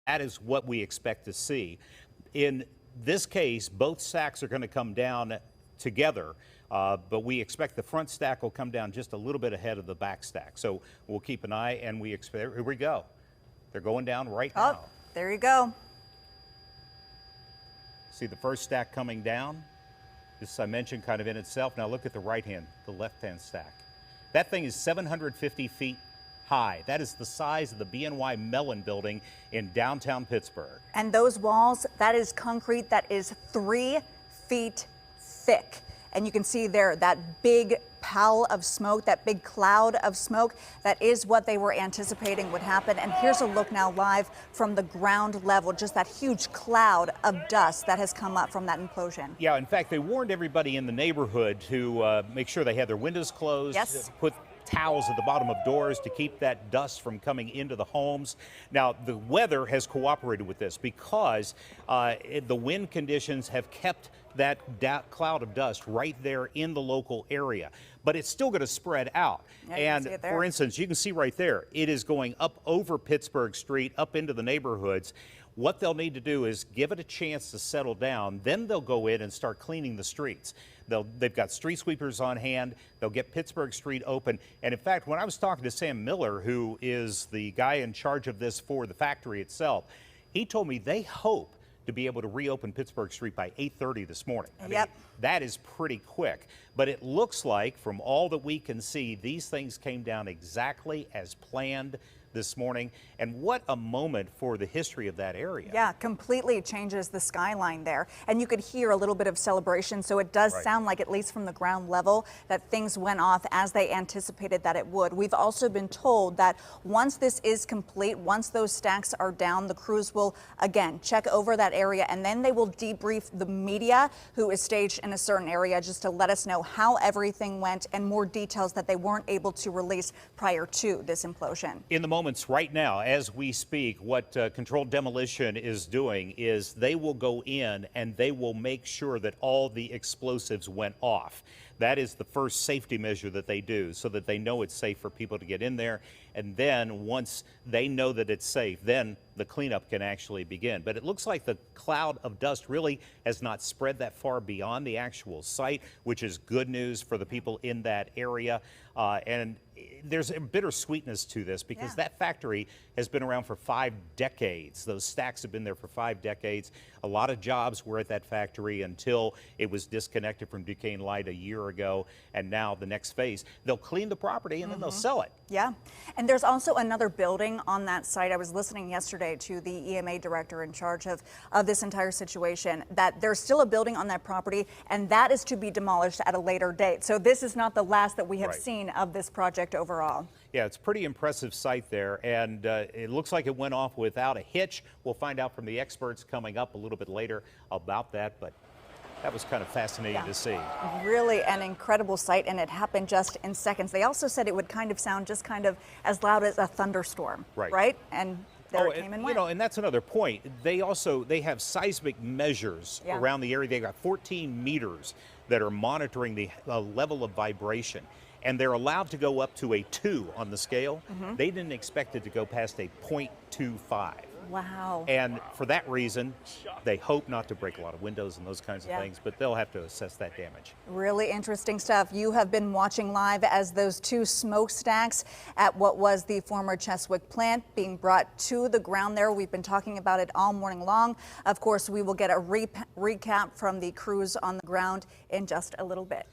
That is what we expect to see. In this case, both stacks are going to come down together, but we expect the front stack will come down just a little bit ahead of the back stack. So we'll keep an eye, and we expect, here we go. They're going down right now. Oh, there you go. See the first stack coming down? This I mentioned kind of in itself. Now look at the the left-hand stack. That thing is 750 feet high. That is the size of the BNY Mellon building in downtown Pittsburgh. And those walls, that is concrete that is 3 feet thick. And you can see there that big pall of smoke, that big cloud of smoke. That is what they were anticipating would happen. And here's a look now live from the ground level, just that huge cloud of dust that has come up from that implosion. Yeah, in fact, they warned everybody in the neighborhood to make sure they had their windows closed. Yes. Put towels at the bottom of doors to keep that dust from coming into the homes. Now, the weather has cooperated with this because the wind conditions have kept that cloud of dust right there in the local area. But it's still going to spread out. Yeah, and for instance, you can see right there, it is going up over Pittsburgh Street, up into the neighborhoods. What they'll need to do is give it a chance to settle down. Then they'll go in and start cleaning the streets. They've got street sweepers on hand. They'll get Pittsburgh Street open. And in fact, when I was talking to Sam Miller, who is the guy in charge of this for the factory itself, he told me they hope to be able to reopen Pittsburgh Street by 8:30 this morning. I mean, that is pretty quick. But it looks like, from all that we can see, these things came down exactly as planned this morning. And what a moment for the history of that area. Yeah, completely changes the skyline there. And you could hear a little bit of celebration. So it does sound like, at least from the ground level, that things went off as they anticipated that it would. We've also been told that once this is complete, once those stacks are down, the crews will again check over that area, and then they will debrief the media who is staged in a certain area, just to let us know how everything went and more details that they weren't able to release prior to this implosion. In the moments right now, as we speak, what Controlled Demolition is doing is they will go in and they will make sure that all the explosives went off. That is the first safety measure that they do, so that they know it's safe for people to get in there. And then once they know that it's safe, then the cleanup can actually begin. But it looks like the cloud of dust really has not spread that far beyond the actual site, which is good news for the people in that area. And there's a bittersweetness to this because that factory has been around for 5 decades. Those stacks have been there for 5 decades. A lot of jobs were at that factory until it was disconnected from Duquesne Light a year ago. And now the next phase, they'll clean the property and then they'll sell it. Yeah. And there's also another building on that site. I was listening yesterday to the EMA director in charge of this entire situation, that there's still a building on that property, and that is to be demolished at a later date. So this is not the last that we have seen of this project overall. Yeah, it's a pretty impressive site there, and it looks like it went off without a hitch. We'll find out from the experts coming up a little bit later about that, but that was kind of fascinating to see. Really an incredible sight, and it happened just in seconds. They also said it would kind of sound just kind of as loud as a thunderstorm, right? And there it came and went. You know, and that's another point. They have seismic measures around the area. They've got 14 meters that are monitoring the level of vibration. And they're allowed to go up to a 2 on the scale. They didn't expect it to go past a 0.25. Wow. And for that reason, they hope not to break a lot of windows and those kinds of things, but they'll have to assess that damage. Really interesting stuff. You have been watching live as those 2 smokestacks at what was the former Cheswick plant being brought to the ground there. We've been talking about it all morning long. Of course, we will get a recap from the crews on the ground in just a little bit.